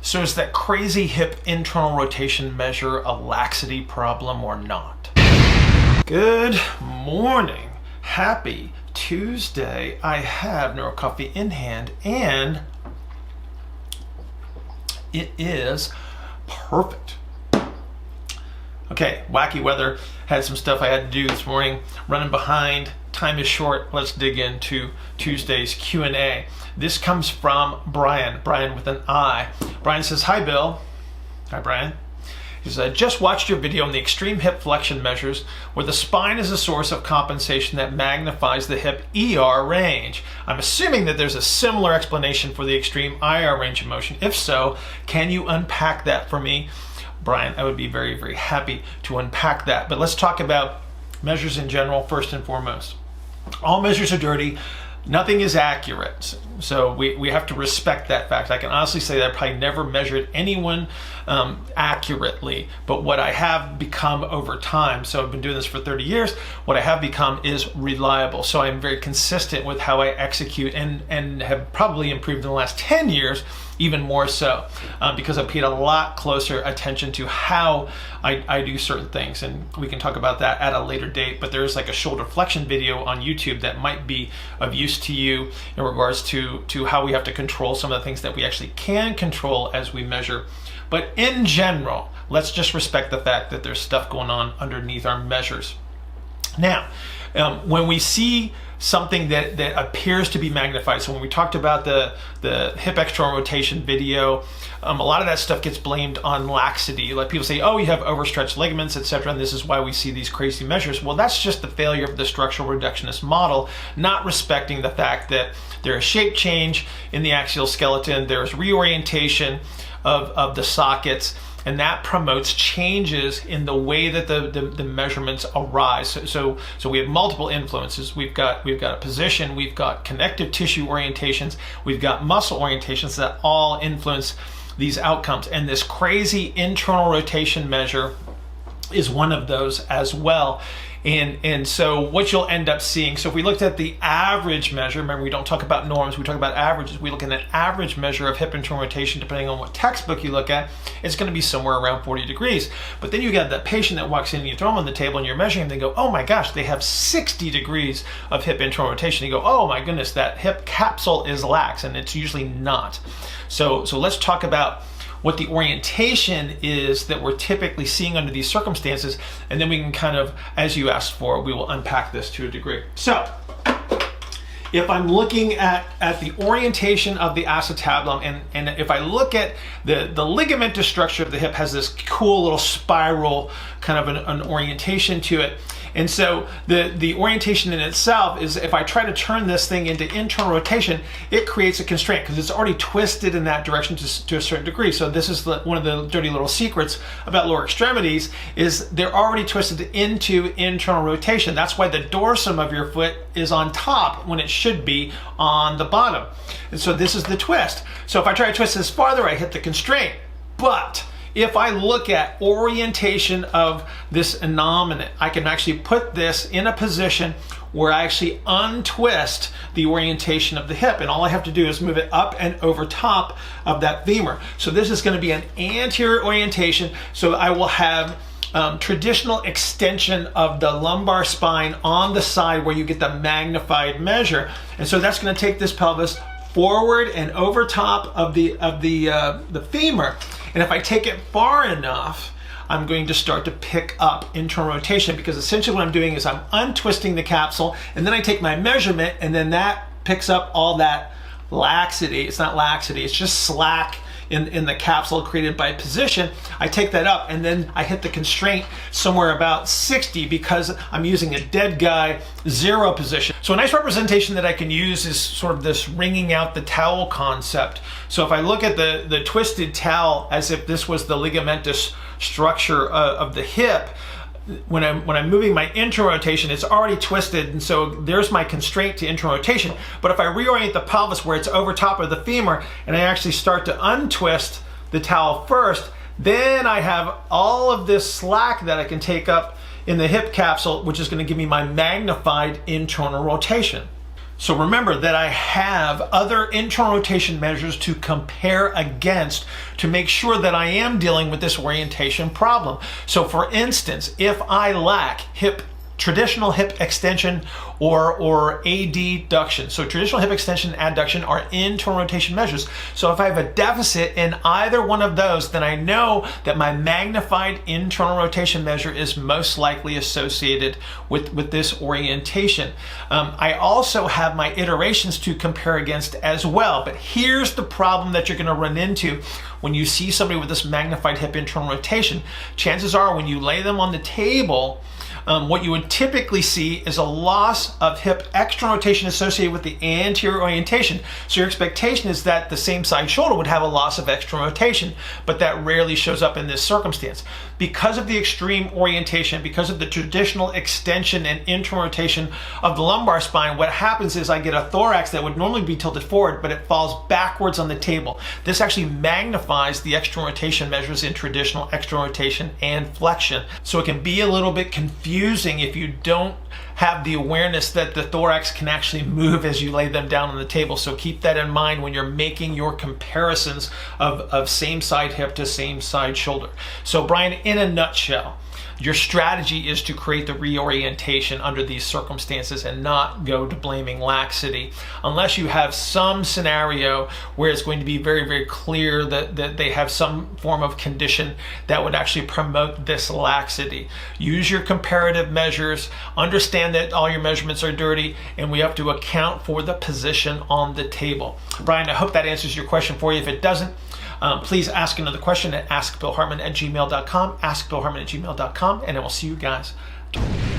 So is that crazy hip internal rotation measure a laxity problem or not? Good morning. Happy Tuesday. I have Neuro Coffee in hand and it is perfect. Okay, wacky weather. Had some stuff I had to do this morning. Running behind. Time is short. Let's dig into Tuesday's Q&A. This comes from Brian. Brian with an I. Brian says, "Hi, Bill." Hi, Brian. He says, "I just watched your video on the extreme hip flexion measures where the spine is a source of compensation that magnifies the hip ER range. I'm assuming that there's a similar explanation for the extreme IR range of motion. If so, can you unpack that for me?" Brian, I would be very, very happy to unpack that. But let's talk about measures in general first and foremost. All measures are dirty. Nothing is accurate. So we have to respect that fact. I can honestly say that I probably never measured anyone accurately, but what I have become over time, so I've been doing this for 30 years, what I have become is reliable. So I'm very consistent with how I execute and have probably improved in the last 10 years, even more so, because I paid a lot closer attention to how I do certain things. And we can talk about that at a later date, but there's like a shoulder flexion video on YouTube that might be of use to you in regards to how we have to control some of the things that we actually can control as we measure. But in general, let's just respect the fact that there's stuff going on underneath our measures. Now, when we see something that appears to be magnified, so when we talked about the hip external rotation video, a lot of that stuff gets blamed on laxity. Like people say, oh, you have overstretched ligaments, etc., and this is why we see these crazy measures. Well, that's just the failure of the structural reductionist model, not respecting the fact that there is shape change in the axial skeleton, there's reorientation of the sockets, and that promotes changes in the way that the measurements arise. So we have multiple influences. We've got a position, we've got connective tissue orientations, we've got muscle orientations that all influence these outcomes. And this crazy internal rotation measure is one of those as well. And so what you'll end up seeing, so if we looked at the average measure, remember we don't talk about norms, we talk about averages, we look at an average measure of hip internal rotation, depending on what textbook you look at, it's going to be somewhere around 40 degrees. But then you got that patient that walks in and you throw them on the table and you're measuring, they go, oh my gosh, they have 60 degrees of hip internal rotation. You go, oh my goodness, that hip capsule is lax, and it's usually not. So let's talk about what the orientation is that we're typically seeing under these circumstances, and then we can kind of, as you asked for, we will unpack this to a degree. So if I'm looking at the orientation of the acetabulum, and if I look at the ligamentous structure of the hip has this cool little spiral kind of an orientation to it. And so the orientation in itself is, if I try to turn this thing into internal rotation, it creates a constraint because it's already twisted in that direction to a certain degree. So this is one of the dirty little secrets about lower extremities, is they're already twisted into internal rotation. That's why the dorsum of your foot is on top when it should be on the bottom. And so this is the twist. So if I try to twist this farther, I hit the constraint. But if I look at orientation of this innominate, I can actually put this in a position where I actually untwist the orientation of the hip, and all I have to do is move it up and over top of that femur. So this is going to be an anterior orientation, so I will have traditional extension of the lumbar spine on the side where you get the magnified measure. And so that's going to take this pelvis forward and over top of the femur. And if I take it far enough, I'm going to start to pick up internal rotation, because essentially what I'm doing is I'm untwisting the capsule, and then I take my measurement, and then that picks up all that laxity. It's not laxity, it's just slack in the capsule created by position. I take that up, and then I hit the constraint somewhere about 60 because I'm using a dead guy 0 position. So a nice representation that I can use is sort of this wringing out the towel concept. So if I look at the twisted towel as if this was the ligamentous structure of the hip, when I'm moving my internal rotation, it's already twisted, and so there's my constraint to internal rotation. But if I reorient the pelvis where it's over top of the femur, and I actually start to untwist the towel first, then I have all of this slack that I can take up in the hip capsule, which is going to give me my magnified internal rotation. So remember that I have other internal rotation measures to compare against to make sure that I am dealing with this orientation problem. So for instance, if I lack traditional hip extension or adduction. So traditional hip extension and adduction are internal rotation measures. So if I have a deficit in either one of those, then I know that my magnified internal rotation measure is most likely associated with this orientation. I also have my iterations to compare against as well. But here's the problem that you're going to run into when you see somebody with this magnified hip internal rotation. Chances are when you lay them on the table, what you would typically see is a loss of hip external rotation associated with the anterior orientation. So your expectation is that the same side shoulder would have a loss of external rotation, but that rarely shows up in this circumstance. Because of the extreme orientation, because of the traditional extension and internal rotation of the lumbar spine, what happens is I get a thorax that would normally be tilted forward, but it falls backwards on the table. This actually magnifies the external rotation measures in traditional external rotation and flexion. So it can be a little bit confusing if you don't have the awareness that the thorax can actually move as you lay them down on the table. So keep that in mind when you're making your comparisons of same side hip to same side shoulder. So Brian, in a nutshell, your strategy is to create the reorientation under these circumstances and not go to blaming laxity, unless you have some scenario where it's going to be very, very clear that they have some form of condition that would actually promote this laxity. Use your comparative measures, understand that all your measurements are dirty, and we have to account for the position on the table. Brian, I hope that answers your question for you. If it doesn't, please ask another question at askbillhartman@gmail.com, askbillhartman@gmail.com, and I will see you guys tomorrow.